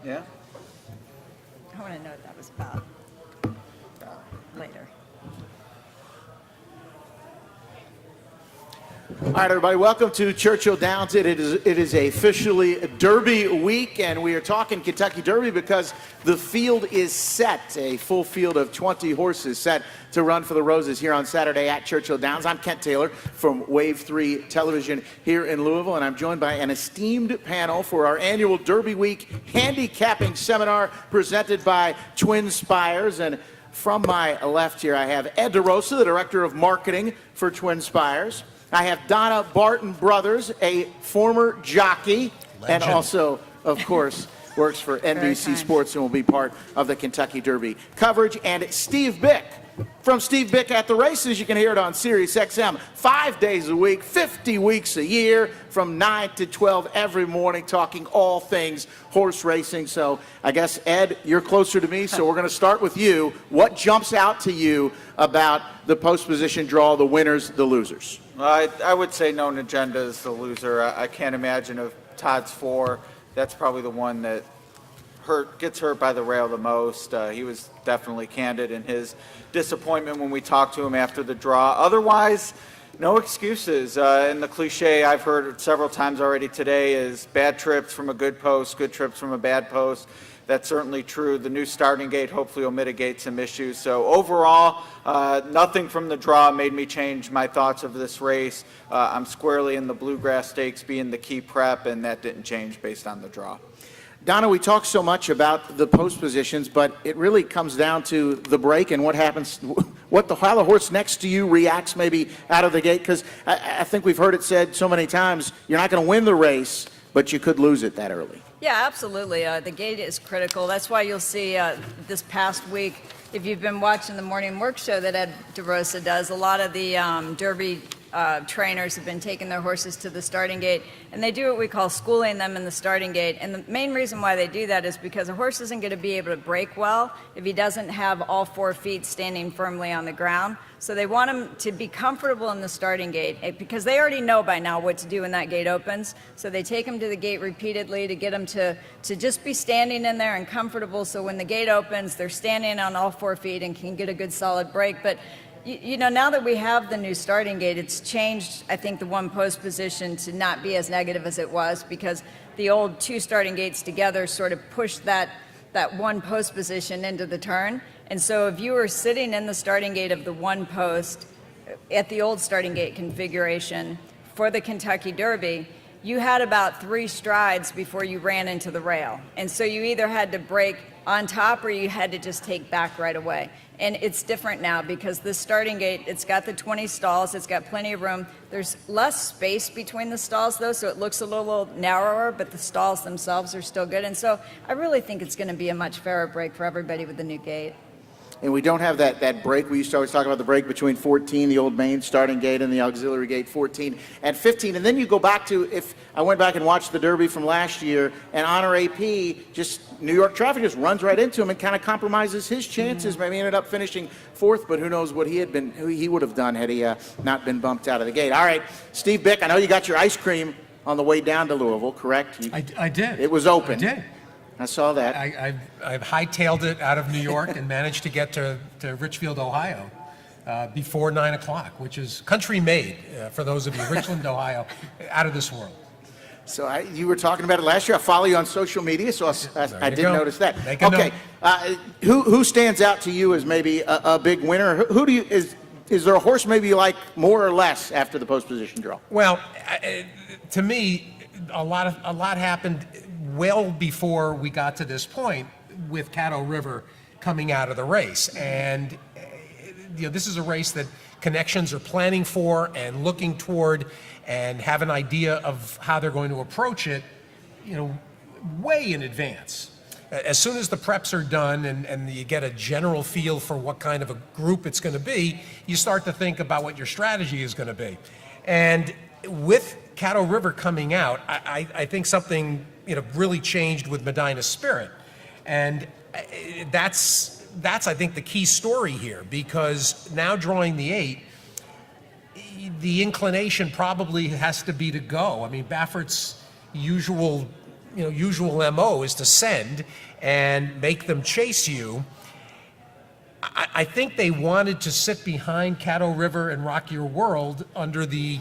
Yeah? I want to know what that was about later. All right, everybody, welcome to Churchill Downs. It is officially Derby week, and we are talking Kentucky Derby because the field is set. A full field of 20 horses set to run for the Roses here on Saturday at Churchill Downs. I'm Kent Taylor from Wave 3 Television here in Louisville, and I'm joined by an esteemed panel for our annual Derby Week Handicapping Seminar presented by Twin Spires. And from my left here, I have Ed DeRosa, the Director of Marketing for Twin Spires. I have Donna Barton Brothers, a former jockey, and also, of course, works for NBC Sports and will be part of the Kentucky Derby coverage. And Steve Bick, from Steve Bick at the Races. You can hear it on Sirius XM 5 days a week, 50 weeks a year, from 9 to 12 every morning, talking all things horse racing. So I guess, Ed, you're closer to me, so we're going to start with you. What jumps out to you about the post position draw, the winners, the losers? I would say Known Agenda is the loser. I can't imagine of Todd's four. That's probably the one that gets hurt by the rail the most. He was definitely candid in his disappointment when we talked to him after the draw. Otherwise, no excuses. And the cliche I've heard several times already today is bad trips from a good post, good trips from a bad post. That's certainly true. The new starting gate hopefully will mitigate some issues. So overall, nothing from the draw made me change my thoughts of this race. I'm squarely in the Bluegrass Stakes being the key prep, and that didn't change based on the draw. Donna, we talk so much about the post positions, but it really comes down to the break and what happens, how the horse next to you reacts maybe out of the gate, because I think we've heard it said so many times, you're not going to win the race, but you could lose it that early. Yeah, absolutely. The gate is critical. That's why you'll see this past week, if you've been watching the morning work show that Ed DeRosa does, a lot of the Derby trainers have been taking their horses to the starting gate, and they do what we call schooling them in the starting gate. And the main reason why they do that is because a horse isn't going to be able to break well if he doesn't have all 4 feet standing firmly on the ground. So they want him to be comfortable in the starting gate because they already know by now what to do when that gate opens. So they take him to the gate repeatedly to get him to just be standing in there and comfortable, so when the gate opens, they're standing on all 4 feet and can get a good solid break. But you know, now that we have the new starting gate, it's changed, I think, the one post position to not be as negative as it was, because the old 2 starting gates together sort of pushed that one post position into the turn. And so if you were sitting in the starting gate of the one post at the old starting gate configuration for the Kentucky Derby, you had about 3 strides before you ran into the rail. And so you either had to break on top or you had to just take back right away. And it's different now because this starting gate, it's got the 20 stalls, it's got plenty of room. There's less space between the stalls though, so it looks a little narrower, but the stalls themselves are still good. And so I really think it's going to be a much fairer break for everybody with the new gate. And we don't have that break. We used to always talk about the break between 14, the old main starting gate, and the auxiliary gate 14 and 15. And then you go back to, if I went back and watched the Derby from last year, and Honor AP, just New York traffic just runs right into him and kind of compromises his chances. Mm-hmm. Maybe ended up finishing 4th, but who knows what he would have done had he not been bumped out of the gate. All right, Steve Bick, I know you got your ice cream on the way down to Louisville, correct? I did. It was open. I did. I saw that. I've hightailed it out of New York and managed to get to Richfield, Ohio, before 9 o'clock, which is country made for those of you. Richland, Ohio, out of this world. So you were talking about it last year. I follow you on social media, so I did notice that. Okay, who stands out to you as maybe a big winner? Who do you is there a horse maybe you like more or less after the post position draw? Well, to me, a lot happened well before we got to this point with Caddo River coming out of the race. And this is a race that connections are planning for and looking toward and have an idea of how they're going to approach it, way in advance. As soon as the preps are done and you get a general feel for what kind of a group it's going to be, you start to think about what your strategy is going to be. And with Caddo River coming out, I think something really changed with Medina Spirit, and that's I think the key story here, because now drawing the 8, the inclination probably has to be to go. I mean, Baffert's usual usual MO is to send and make them chase you. I think they wanted to sit behind Caddo River and Rock Your World under the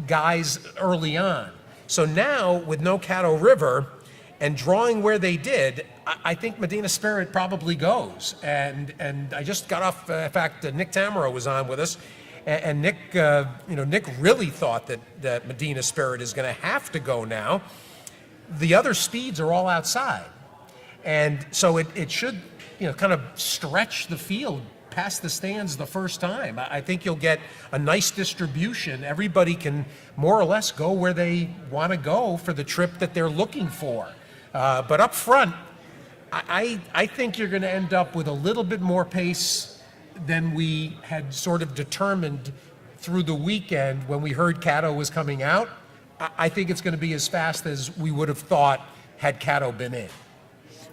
guys early on. So now with no Caddo River and drawing where they did, I think Medina Spirit probably goes. And I just got off. In fact, Nick Tamaro was on with us, and Nick, Nick really thought that Medina Spirit is going to have to go now. The other speeds are all outside, and so it should kind of stretch the field past the stands the first time. I think you'll get a nice distribution. Everybody can more or less go where they want to go for the trip that they're looking for. But up front, I think you're going to end up with a little bit more pace than we had sort of determined through the weekend when we heard Caddo was coming out. I think it's going to be as fast as we would have thought had Caddo been in.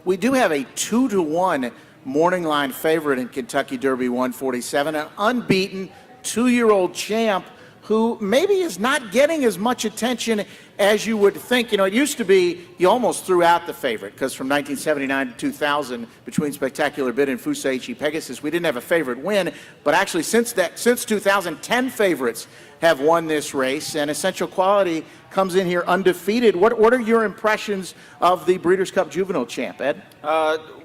We do have a 2-1 morning line favorite in Kentucky Derby 147, an unbeaten 2-year-old champ who maybe is not getting as much attention as you would think. It used to be you almost threw out the favorite because from 1979 to 2000, between Spectacular Bid and Fusaichi Pegasus, we didn't have a favorite win. But actually, since 2000, 10 favorites have won this race, and Essential Quality comes in here undefeated. What are your impressions of the Breeders' Cup Juvenile champ, Ed?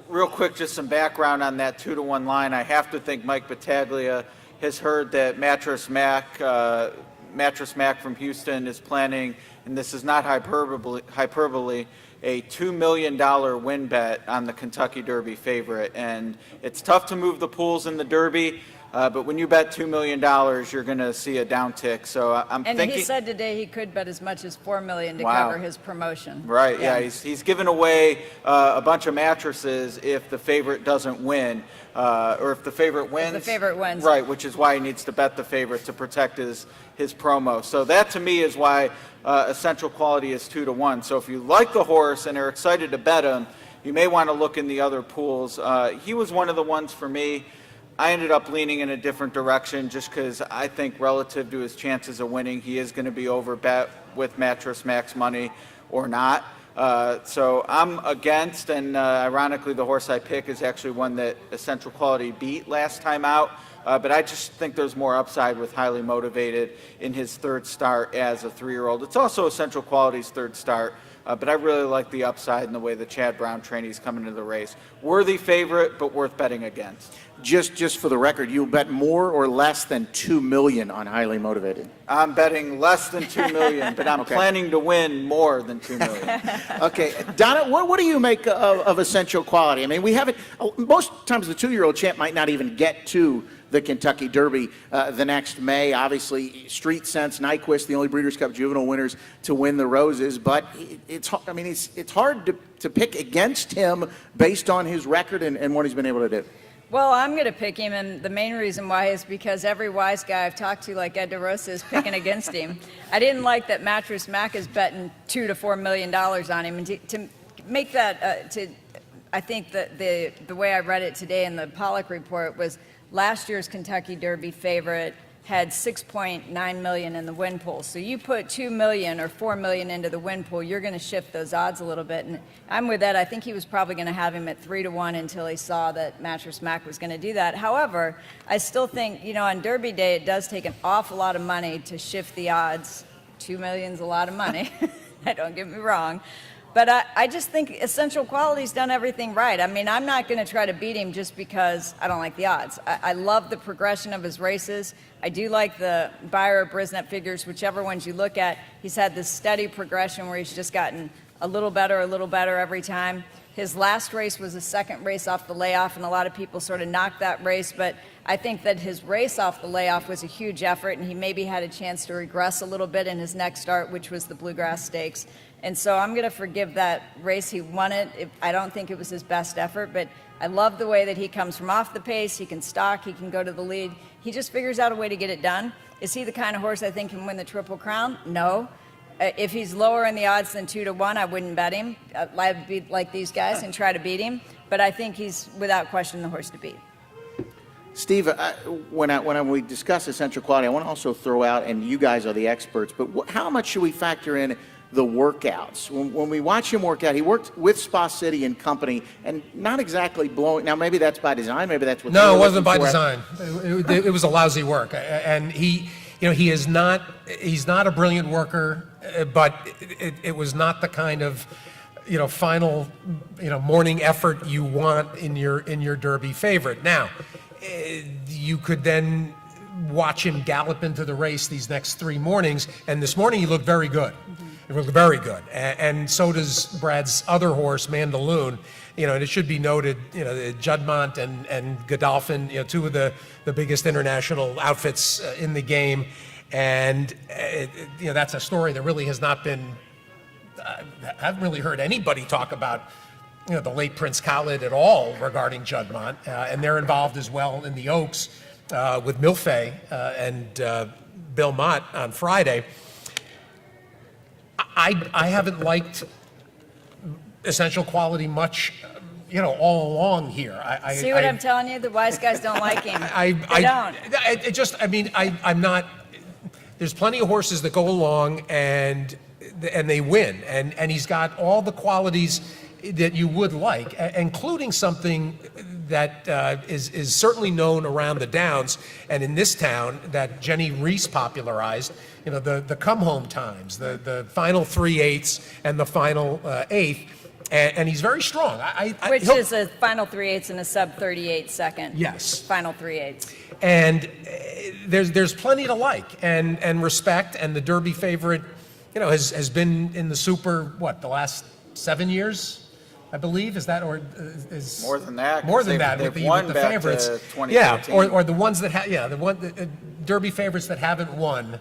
Real quick, just some background on that 2-1 line. I have to think Mike Battaglia has heard that Mattress Mac from Houston is planning, and this is not hyperbole, a $2 million win bet on the Kentucky Derby favorite. And it's tough to move the pools in the Derby, but when you bet $2 million, you're going to see a downtick. So I'm thinking. And he said today he could bet as much as $4 million to cover his promotion. Right. Yeah. He's given away a bunch of mattresses if the favorite doesn't win, or if the favorite wins. If the favorite wins. Right. Which is why he needs to bet the favorite to protect his promo. So that to me is why Essential Quality is 2-1. So if you like the horse and are excited to bet him, you may want to look in the other pools. He was one of the ones for me. I ended up leaning in a different direction just because I think relative to his chances of winning, he is going to be over bet with Mattress Max money or not. So I'm against, and ironically, the horse I pick is actually one that Essential Quality beat last time out. But I just think there's more upside with Highly Motivated in his third start as a 3-year-old. It's also Essential Quality's third start. But I really like the upside in the way the Chad Brown trainees come into the race. Worthy favorite, but worth betting against. Just for the record, you'll bet more or less than $2 million on Highly Motivated? I'm betting less than $2 million, but I'm planning to win more than $2 million. Okay, Donna, what do you make of Essential Quality? I mean, we haven't. Most times, the 2-year-old champ might not even get to the Kentucky Derby the next May. Obviously, Street Sense, Nyquist, the only Breeders' Cup Juvenile winners to win the Roses. But it's hard to pick against him based on his record and what he's been able to do. Well, I'm going to pick him, and the main reason why is because every wise guy I've talked to, like Ed DeRosa, is picking against him. I didn't like that Mattress Mac is betting $2 to $4 million on him, and to make that, I think that the way I read it today in the Pollock report was last year's Kentucky Derby favorite had $6.9 million in the win pool. So you put $2 million or $4 million into the win pool, you're going to shift those odds a little bit. And I'm with Ed. I think he was probably going to have him at 3-1 until he saw that Mattress Mac was going to do that. However, I still think, on Derby Day, it does take an awful lot of money to shift the odds. $2 million's a lot of money. Don't get me wrong. But I just think Essential Quality's done everything right. I mean, I'm not going to try to beat him just because I don't like the odds. I love the progression of his races. I do like the Beyer or Brisnet figures, whichever ones you look at. He's had this steady progression where he's just gotten a little better every time. His last race was a second race off the layoff, and a lot of people sort of knocked that race. But I think that his race off the layoff was a huge effort, and he maybe had a chance to regress a little bit in his next start, which was the Bluegrass Stakes. And so I'm going to forgive that race. He won it. I don't think it was his best effort, but I love the way that he comes from off the pace. He can stalk. He can go to the lead. He just figures out a way to get it done. Is he the kind of horse I think can win the Triple Crown? No. If he's lower in the odds than 2-1, I wouldn't bet him. I'd be like these guys and try to beat him. But I think he's, without question, the horse to beat. Steve, when we discuss Essential Quality, I want to also throw out, and you guys are the experts, but how much should we factor in the workouts. When we watch him work out, he worked with Spa City and company, and not exactly blowing. Now, maybe that's by design. Maybe that's what. No, they it were wasn't by looking for. design. It was a lousy work, and he is not. He's not a brilliant worker, but it was not the kind of, final, morning effort you want in your Derby favorite. Now, you could then watch him gallop into the race these next 3 mornings, and this morning he looked very good. He looked very good, and so does Brad's other horse, Mandaloon. And it should be noted, Juddmonte and Godolphin, two of the biggest international outfits in the game, and that's a story that really has not been. I haven't really heard anybody talk about, the late Prince Khalid at all regarding Juddmonte, and they're involved as well in the Oaks with Milfay and Bill Mott on Friday. I haven't liked Essential Quality much, all along here. See what I'm telling you? The wise guys don't like him. They don't. I'm not. There's plenty of horses that go along and they win, and he's got all the qualities that you would like, including something that is certainly known around the Downs and in this town that Jenny Reese popularized. The come home times, the final 3/8 and the final 1/8, and he's very strong. Which is a final 3/8 and a sub 38 second. Yes. Final 3/8. And there's plenty to like and respect, and the Derby favorite, has been in the Super, the last 7 years, I believe. Is that, or is More than that. more than that They've with won the back favorites? to 2014. Yeah, or the ones that the Derby favorites that haven't won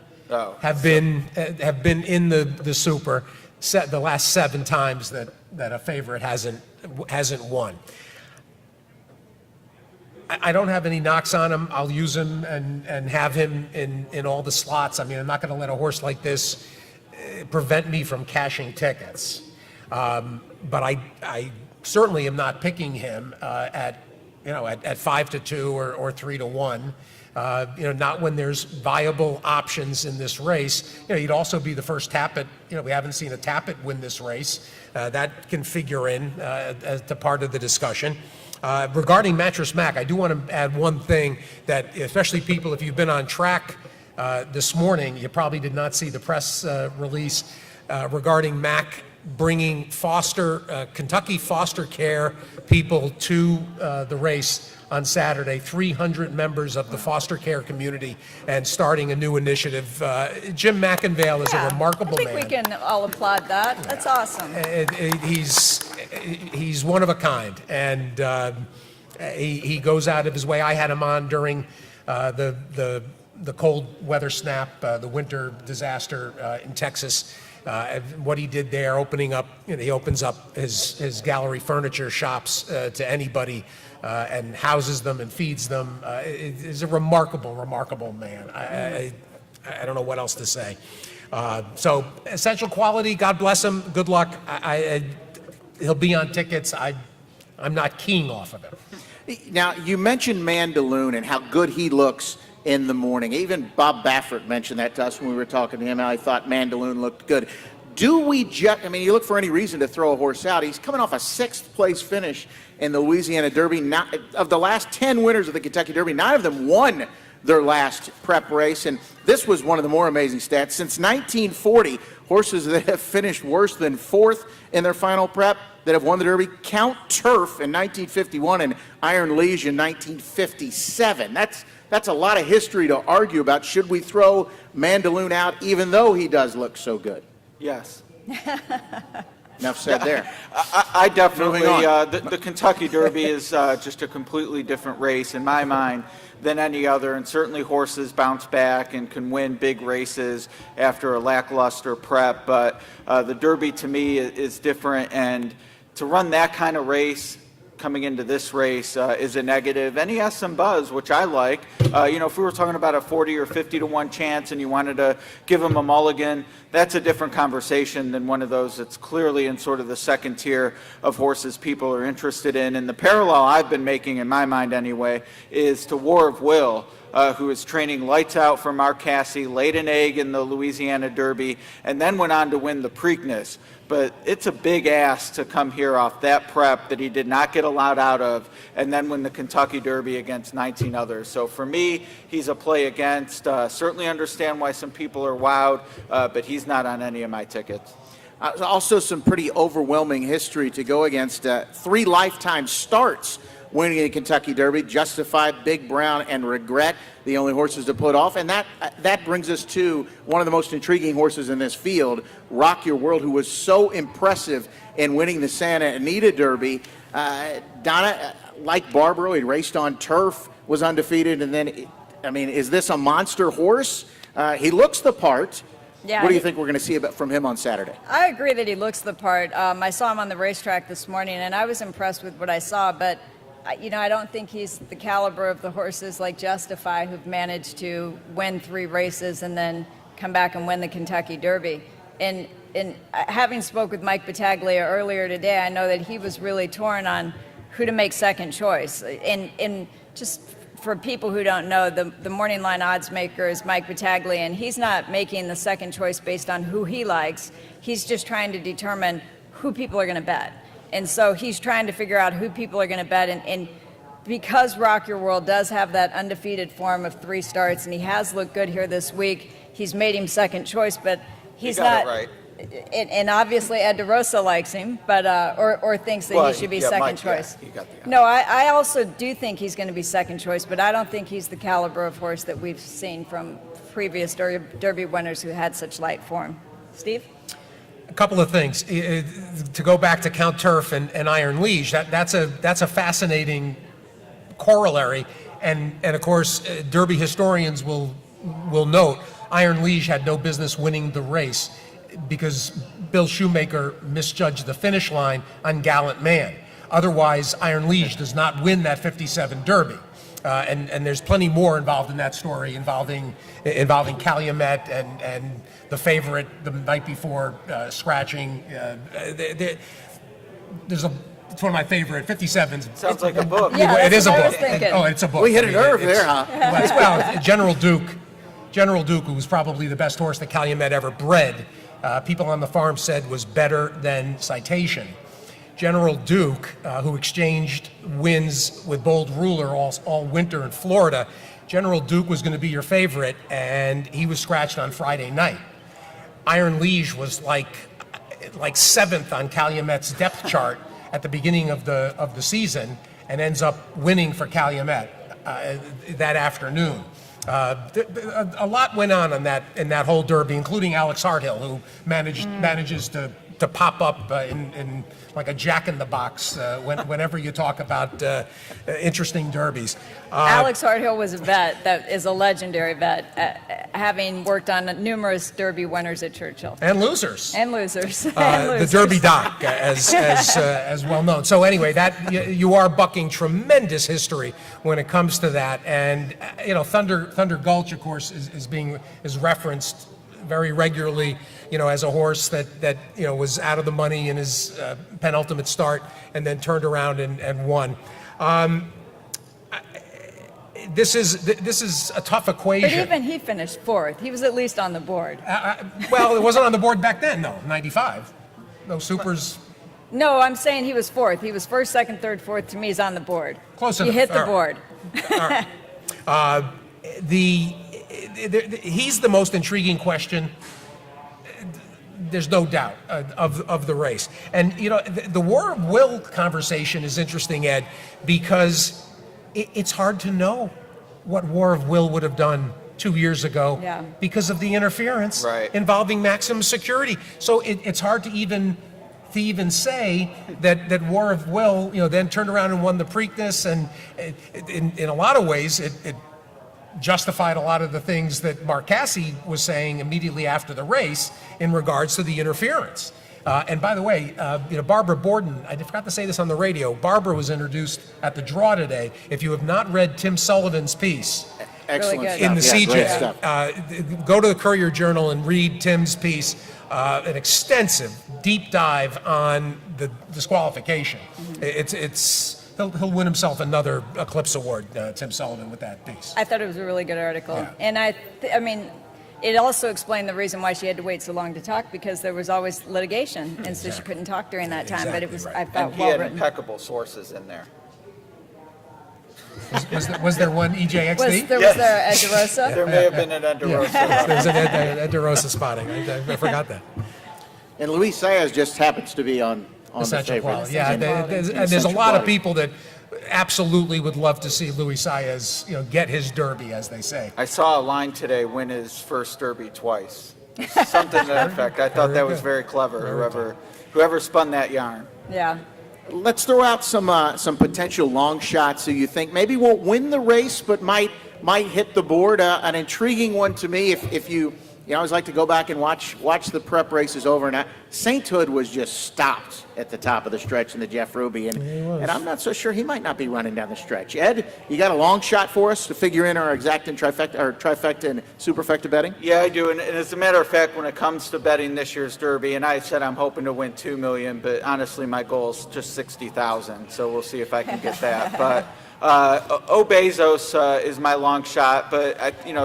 have been in the Super the last 7 times that a favorite hasn't won. I don't have any knocks on him. I'll use him and have him in all the slots. I'm not going to let a horse like this prevent me from cashing tickets. But I certainly am not picking him at 5-2 or 3-1. Not when there's viable options in this race. He'd also be the first Tappet. We haven't seen a Tappet win this race. That can figure in as to part of the discussion. Regarding Mattress Mac, I do want to add one thing that, especially people, if you've been on track this morning, you probably did not see the press release regarding Mac bringing Kentucky foster care people to the race on Saturday, 300 members of the foster care community, and starting a new initiative. Jim McIngvale is a remarkable man. I think we can all applaud that. That's awesome. He's one of a kind, and he goes out of his way. I had him on during the cold weather snap, the winter disaster in Texas. What he did there, opening up, he opens up his gallery furniture shops to anybody and houses them and feeds them. He's a remarkable man. I don't know what else to say. So Essential Quality, God bless him. Good luck. He'll be on tickets. I'm not keying off of him. Now, you mentioned Mandaloon and how good he looks in the morning. Even Bob Baffert mentioned that to us when we were talking to him, how he thought Mandaloon looked good. Do we you look for any reason to throw a horse out. He's coming off a 6th place finish in the Louisiana Derby. Of the last 10 winners of the Kentucky Derby, 9 of them won their last prep race. And this was one of the more amazing stats. Since 1940, horses that have finished worse than 4th in their final prep that have won the Derby, Count Turf in 1951 and Iron Liege in 1957. That's a lot of history to argue about. Should we throw Mandaloon out even though he does look so good? Yes. Enough said there. I definitely, Moving on. the Kentucky Derby is just a completely different race in my mind than any other, and certainly horses bounce back and can win big races after a lackluster prep, but the Derby to me is different, and to run that kind of race coming into this race is a negative, and he has some buzz, which I like. If we were talking about a 40 or 50 to 1 chance and you wanted to give him a mulligan, that's a different conversation than one of those that's clearly in sort of the second tier of horses people are interested in. And the parallel I've been making in my mind anyway is to War of Will. who was training lights out for Mark Casse, laid an egg in the Louisiana Derby, and then went on to win the Preakness. But it's a big ask to come here off that prep that he did not get a lot out of, and then win the Kentucky Derby against 19 others. So for me, he's a play against. Certainly understand why some people are wowed, but he's not on any of my tickets. Also, some pretty overwhelming history to go against. 3 lifetime starts winning the Kentucky Derby, Justified, Big Brown, and Regret, the only horses to put off. And that brings us to one of the most intriguing horses in this field, Rock Your World, who was so impressive in winning the Santa Anita Derby. Donna, like Barbaro, he raced on turf, was undefeated, and then, I mean, is this a monster horse? He looks the part. Yeah, what do you think we're going to see from him on Saturday? I agree that he looks the part. I saw him on the racetrack this morning, and I was impressed with what I saw, but I don't think he's the caliber of the horses like Justify, who've managed to win 3 races and then come back and win the Kentucky Derby. And having spoke with Mike Battaglia earlier today, I know that he was really torn on who to make second choice. And just for people who don't know, the morning line odds maker is Mike Battaglia, and he's not making the second choice based on who he likes. He's just trying to determine who people are going to bet. And so he's trying to figure out who people are going to bet. And because Rock Your World does have that undefeated form of 3 starts, and he has looked good here this week, he's made him second choice, but he's not. Right. And obviously Ed DeRosa likes him, but or thinks that he should be second Mike, choice. Yeah, he got the No, I also do think he's going to be second choice, but I don't think he's the caliber of horse that we've seen from previous Derby winners who had such light form. Steve? A couple of things. To go back to Count Turf and Iron Liege, that's a fascinating corollary, and of course, Derby historians will note Iron Liege had no business winning the race because Bill Shoemaker misjudged the finish line on Gallant Man. Otherwise, Iron Liege does not win that 57 Derby. And there's plenty more involved in that story involving Calumet and the favorite the night before scratching. It's one of my favorite 57s. Sounds like a book. Yeah, It is a that's what I was book. thinking. Oh, it's a book. We hit I a mean, nerve it's- there, huh? Well, General Duke, who was probably the best horse that Calumet ever bred, people on the farm said was better than Citation. General Duke, who exchanged wins with Bold Ruler all winter in Florida, General Duke was going to be your favorite, and he was scratched on Friday night. Iron Liege was like 7th on Calumet's depth chart at the beginning of the season, and ends up winning for Calumet that afternoon. A lot went on in that whole Derby, including Alex Harthill, who manages to pop up in like a jack-in-the-box whenever you talk about interesting derbies. Alex Harthill was a vet that is a legendary vet, having worked on numerous Derby winners at Churchill. And losers. And losers. The Derby Doc, as well known. So anyway, that you are bucking tremendous history when it comes to that, and Thunder Gulch, of course, is referenced very regularly, as a horse that was out of the money in his penultimate start and then turned around and won. This is a tough equation. But even he finished 4th. He was at least on the board. Well, it wasn't on the board back then, no. 95. No supers. No, I'm saying he was 4th. He was 1st, 2nd, 3rd, 4th. To me, he's on the board. Close He enough. hit the All board. right. All right. He's the most intriguing question. There's no doubt of the race. And, the War of Will conversation is interesting, Ed, because it's hard to know what War of Will would have done 2 years ago because of the interference involving maximum security. So it's hard to even say that War of Will, then turned around and won the Preakness, and in a lot of ways it justified a lot of the things that Mark Casse was saying immediately after the race in regards to the interference. And by the way, Barbara Borden, I forgot to say this on the radio, Barbara was introduced at the draw today. If you have not read Tim Sullivan's piece Excellent Really good. stuff. in the Yeah, great CJ, stuff. go to the Courier Journal and read Tim's piece, an extensive deep dive on the disqualification. It's he'll win himself another Eclipse Award, Tim Sullivan, with that piece. I thought it was a really good article. Yeah. And I mean, it also explained the reason why she had to wait so long to talk, because there was always litigation, and so she couldn't talk during that time. But it was, Exactly right. I thought, And he well had written. impeccable sources in there. Was there one EJXD? Was there a DeRosa? There may have been an Enderosa. There's an Ed DeRosa spotting. I forgot that. And Luis Saez just happens to be on the Essential favorite. quality. Yeah, Essential there's Essential a lot of quality. people that absolutely would love to see Luis Saez, get his derby, as they say. I saw a line today, win his first Derby twice. Something to that effect. I thought that was very clever, whoever spun that yarn. Yeah. Let's throw out some potential long shots who you think maybe won't win the race, but might hit the board. An intriguing one to me, if you always like to go back and watch the prep races over. And Sainthood was just stopped at the top of the stretch in the Jeff Ruby, and I'm not so sure he might not be running down the stretch. Ed, you got a long shot for us to figure in our exact and trifecta and superfecta betting? Yeah, I do. And as a matter of fact, when it comes to betting this year's Derby, and I said I'm hoping to win $2 million, but honestly, my goal is just 60,000. So we'll see if I can get that. But Bezos is my long shot, but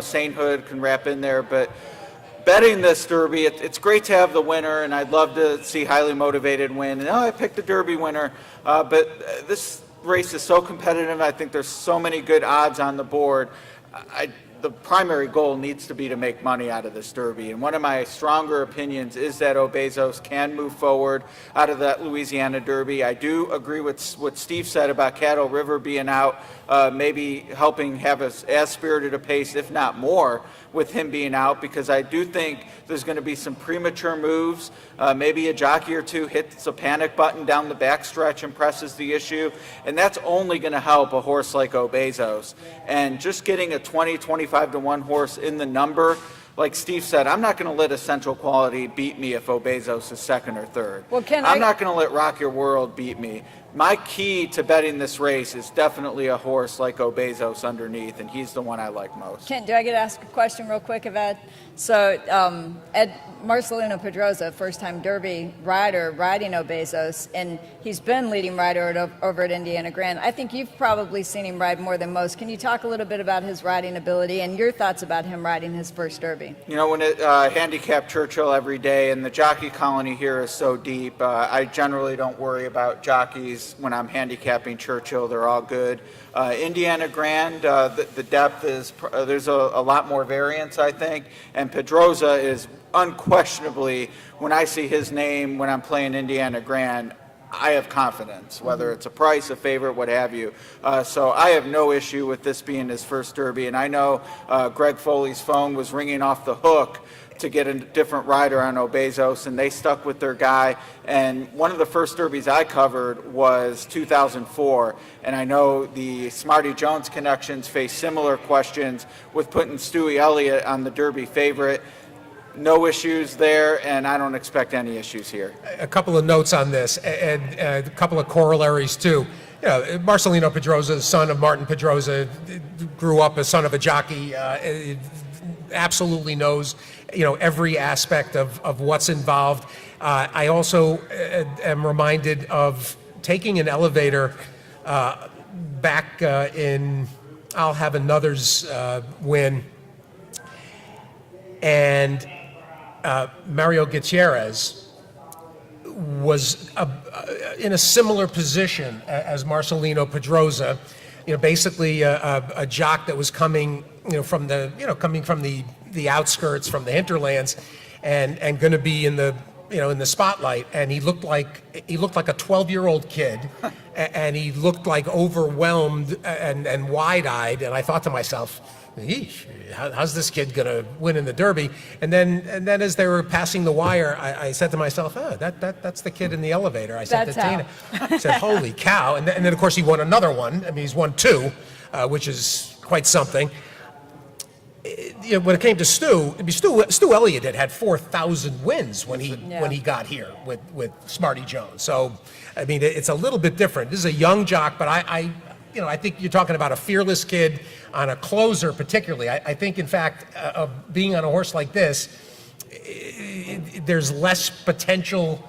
Sainthood can wrap in there. But betting this Derby, it's great to have the winner, and I'd love to see highly motivated win. And I picked the Derby winner, but this race is so competitive. I think there's so many good odds on the board. The primary goal needs to be to make money out of this Derby. And one of my stronger opinions is that Bezos can move forward out of that Louisiana Derby. I do agree with what Steve said about Caddo River being out, maybe helping have as spirited a pace, if not more, with him being out, because I do think there's going to be some premature moves. Maybe a jockey or two hits a panic button down the backstretch and presses the issue, and that's only going to help a horse like Bezos. And just getting a 25 to 1 horse in the number, like Steve said, I'm not going to let Essential Quality beat me if Bezos is second or third. Well, I'm not going to let Rock Your World beat me. My key to betting this race is definitely a horse like Bezos underneath, and he's the one I like most. Kent, do I get to ask a question real quick of Ed? So, Ed Marcelino Pedrosa, first-time Derby rider, riding Bezos, and he's been leading rider over at Indiana Grand. I think you've probably seen him ride more than most. Can you talk a little bit about his riding ability and your thoughts about him riding his first Derby? When it handicap Churchill every day, and the jockey colony here is so deep, I generally don't worry about jockeys when I'm handicapping Churchill. They're all good. Indiana Grand, the depth is, there's a lot more variance, I think, and Pedrosa is unquestionably, when I see his name when I'm playing Indiana Grand, I have confidence, whether it's a price, a favorite, what have you. So I have no issue with this being his first Derby, and I know Greg Foley's phone was ringing off the hook to get a different rider on Bezos, and they stuck with their guy. And one of the first Derbies I covered was 2004, and I know the Smarty Jones connections face similar questions with putting Stewie Elliott on the Derby favorite. No issues there, and I don't expect any issues here. A couple of notes on this, and a couple of corollaries too. Marcelino Pedrosa, son of Martin Pedrosa, grew up as son of a jockey. Absolutely knows, every aspect of what's involved. I also am reminded of taking an elevator back in I'll Have Another's win, and Mario Gutierrez was in a similar position as Marcelino Pedrosa, basically a jock that was coming, from the outskirts, from the hinterlands, and going to be in the spotlight. And he looked like a 12-year-old kid, and he looked like overwhelmed and wide-eyed. And I thought to myself, "Eesh, how's this kid gonna win in the Derby?" And then as they were passing the wire, I said to myself, "Oh, that's the kid in the elevator." I said to Tina, I said, "Holy cow!" And then of course he won another one. I mean, he's won two, which is quite something. When it came to Stu Elliott had 4,000 wins when he got here with Smarty Jones. So, I mean, it's a little bit different. This is a young jock, but I think you're talking about a fearless kid on a closer, particularly. I think, in fact, of being on a horse like this, there's less potential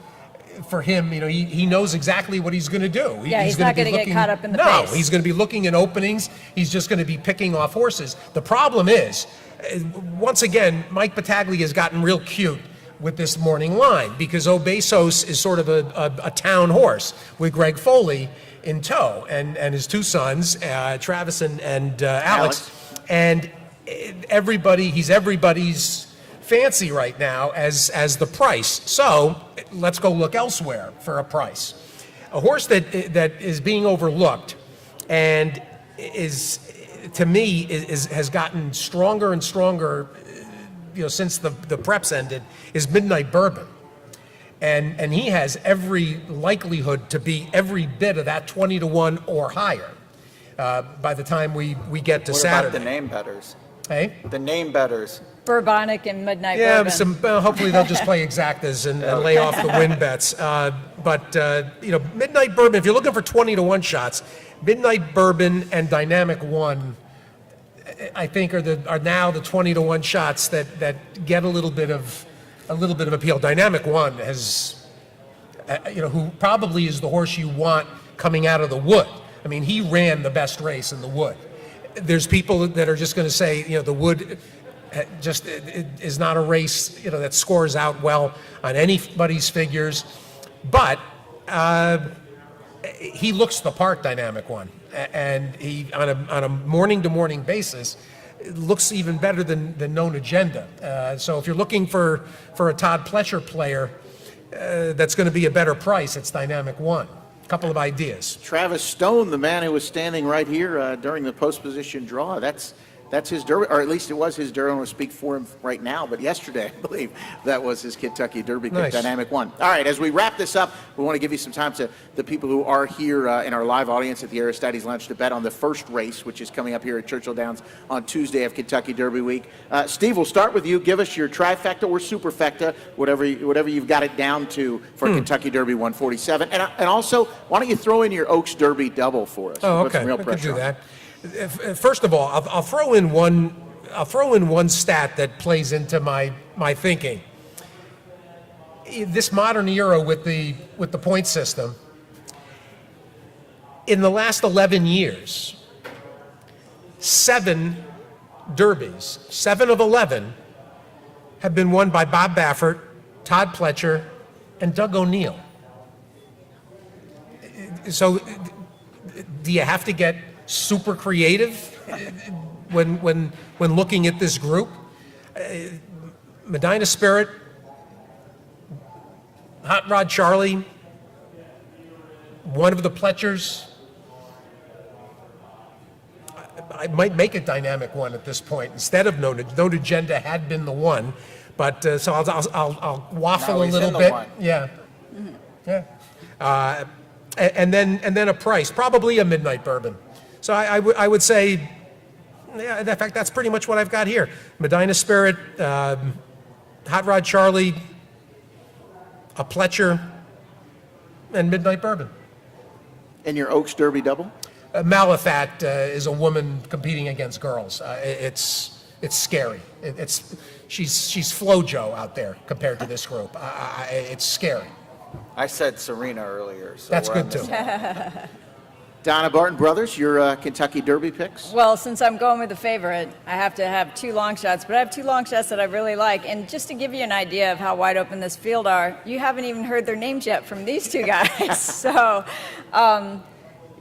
for him, he knows exactly what he's going to do. Yeah, he's gonna not be gonna get looking- caught up in the No, pace. he's going to be looking in openings. He's just going to be picking off horses. The problem is, once again, Mike Battaglia has gotten real cute with this morning line because Obesos is sort of a town horse with Greg Foley in tow and his two sons, Travis and Alex. And he's everybody's fancy right now as the price. So let's go look elsewhere for a price. A horse that is being overlooked and is, to me, has gotten stronger and stronger, since the preps ended, is Midnight Bourbon. And he has every likelihood to be every bit of that 20-1 or higher by the time we get to What Saturday. about the name betters? Hey? The name betters. Bourbonic and Midnight Yeah, Bourbon. hopefully they'll just play exactas and lay off the win bets. But Midnight Bourbon, if you're looking for 20-1 shots, Midnight Bourbon and Dynamic One, I think are now the 20-1 shots that get a little bit of appeal. Dynamic One has, who probably is the horse you want coming out of the Wood. I mean, he ran the best race in the Wood. There's people that are just going to say, the Wood just is not a race, that scores out well on anybody's figures. But he looks the part, Dynamic One, and he on a morning-to-morning basis looks even better than Known Agenda. So if you're looking for a Todd Pletcher player that's going to be a better price, it's Dynamic One. Couple of ideas. Travis Stone, the man who was standing right here during the post position draw, that's his Derby, or at least it was his Derby. I don't want to speak for him right now, but yesterday, I believe, that was his Kentucky Derby pick, Nice. Dynamic One. All right, as we wrap this up, we want to give you some time to the people who are here in our live audience at the Aristides Lounge to bet on the first race, which is coming up here at Churchill Downs on Tuesday of Kentucky Derby week. Steve, we'll start with you. Give us your trifecta or superfecta, whatever you've got it down to for Kentucky Derby 147. And also, why don't you throw in your Oaks Derby double for us? Oh, Put some okay. real I could pressure do on that. First of all, I'll throw in one stat that plays into my thinking. This modern era with the point system, in the last 11 years, 7 derbies, 7 of 11, have been won by Bob Baffert, Todd Pletcher, and Doug O'Neill. So, do you have to get super creative when looking at this group? Medina Spirit, Hot Rod Charlie, one of the Pletchers. I might make a Dynamic One at this point instead of Known Agenda had been the one, but so I'll waffle Now a he's little in the bit. one. Yeah, yeah. And then a price, probably a Midnight Bourbon. So I would say, yeah, in fact, that's pretty much what I've got here. Medina Spirit, Hot Rod Charlie, a Pletcher, and Midnight Bourbon. And your Oaks Derby double? Malathat is a woman competing against girls. It's scary. She's FloJo out there compared to this group. It's scary. I said Serena earlier. So That's we're on good the too. same- Donna Barton Brothers, your Kentucky Derby picks? Well, since I'm going with the favorite, I have to have 2 long shots, but I have 2 long shots that I really like. And just to give you an idea of how wide open this field are, you haven't even heard their names yet from these 2 guys. So,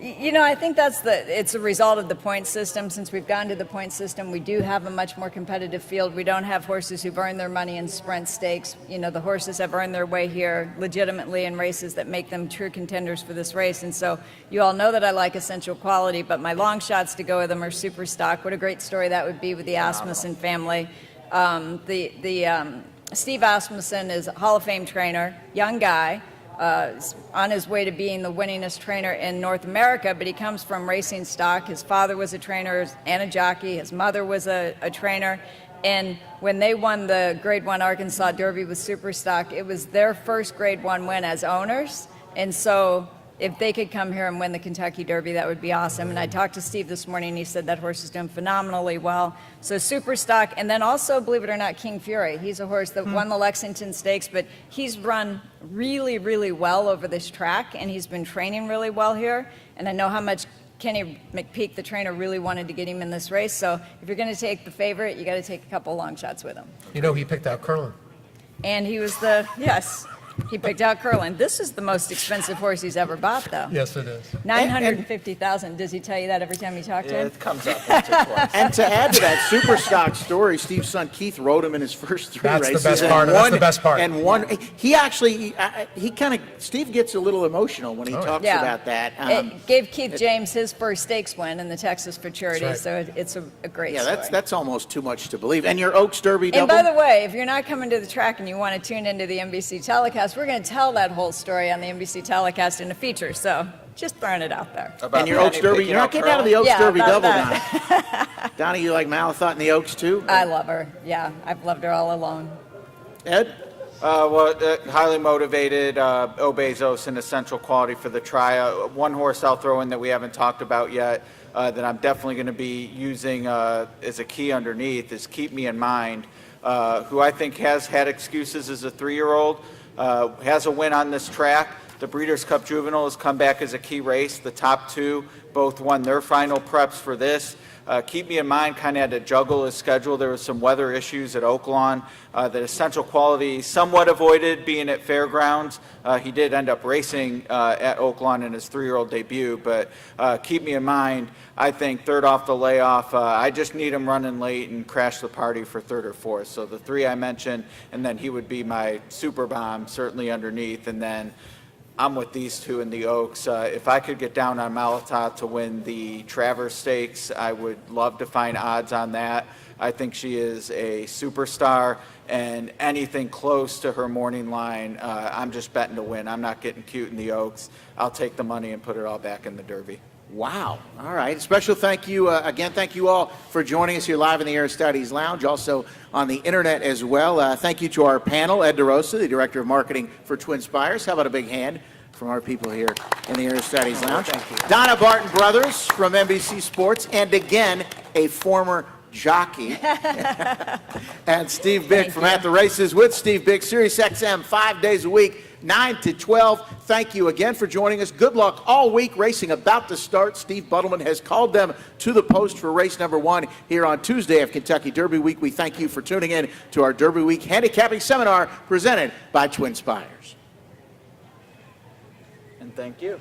I think it's a result of the point system. Since we've gone to the point system, we do have a much more competitive field. We don't have horses who've earned their money in sprint stakes. The horses have earned their way here legitimately in races that make them true contenders for this race. And so you all know that I like essential quality, but my long shots to go with them are super stock. What a great story that would be with the Asmussen family. Steve Asmussen is a Hall of Fame trainer, young guy. On his way to being the winningest trainer in North America, but he comes from racing stock. His father was a trainer and a jockey. His mother was a trainer. And when they won the Grade 1 Arkansas Derby with Superstock, it was their first Grade 1 win as owners. And so if they could come here and win the Kentucky Derby, that would be awesome. And I talked to Steve this morning, and he said that horse is doing phenomenally well. So super stock. And then also, believe it or not, King Fury. He's a horse that won the Lexington Stakes, but he's run really, really well over this track, and he's been training really well here. And I know how much Kenny McPeak, the trainer, really wanted to get him in this race. So if you're going to take the favorite, you got to take a couple long shots with him. You know, he picked out Curlin. And he was he picked out Curlin. This is the most expensive horse he's ever bought, though. Yes, it is. $950,000. Does he tell you that every time you talk to Yeah, him? it comes up once or twice. And to add to that super stock story, Steve's son Keith rode him in his first 3 That's the races. best and part. That's won- the best part. And one, he actually, he kind of, Steve gets a little emotional when he talks Yeah. about that. It gave Keith James his first stakes win in the Texas for Charity, That's so it's a great Yeah, story. that's almost too much to believe. And your Oaks Derby And double? by the way, if you're not coming to the track and you want to tune into the NBC telecast, we're going to tell that whole story on the NBC telecast in a feature. So just throwing it out there. About And your Penny Oaks Derby, picking you're not out getting out of Curlin? the Oaks Yeah, Derby about double, Donnie. Donnie, you like Malathot and the Oaks too? I love her. Yeah, I've loved her all along. Ed? Highly motivated, Obezos and essential quality for the try. One horse I'll throw in that we haven't talked about yet that I'm definitely going to be using as a key underneath is Keep Me in Mind, who I think has had excuses as a 3-year-old, has a win on this track. The Breeders' Cup Juvenile has come back as a key race. The top 2 both won their final preps for this. Keep Me in Mind kind of had to juggle his schedule. There was some weather issues at Oaklawn that essential quality somewhat avoided being at Fairgrounds. He did end up racing at Oaklawn in his 3-year-old debut, but Keep Me in Mind, I think, 3rd off the layoff. I just need him running late and crash the party for 3rd or 4th. So the 3 I mentioned, and then he would be my super bomb, certainly underneath, and then I'm with these 2 in the Oaks. If I could get down on Malatot to win the Travers Stakes, I would love to find odds on that. I think she is a superstar, and anything close to her morning line, I'm just betting to win. I'm not getting cute in the Oaks. I'll take the money and put it all back in the Derby. Wow. All right. Special thank you. Again, thank you all for joining us here live in the Aristides Lounge, also on the internet as well. Thank you to our panel, Ed DeRosa, the Director of Marketing for Twin Spires. How about a big hand from our people here in the Aristides Lounge? Thank you. Donna Barton Brothers from NBC Sports, and again, a former jockey. And Steve Bick from At the Races with Steve Bick, Sirius XM, 5 days a week, 9 to 12. Thank you again for joining us. Good luck all week. Racing about to start. Steve Buttleman has called them to the post for race number 1 here on Tuesday of Kentucky Derby Week. We thank you for tuning in to our Derby Week Handicapping Seminar presented by Twin Spires. And thank you.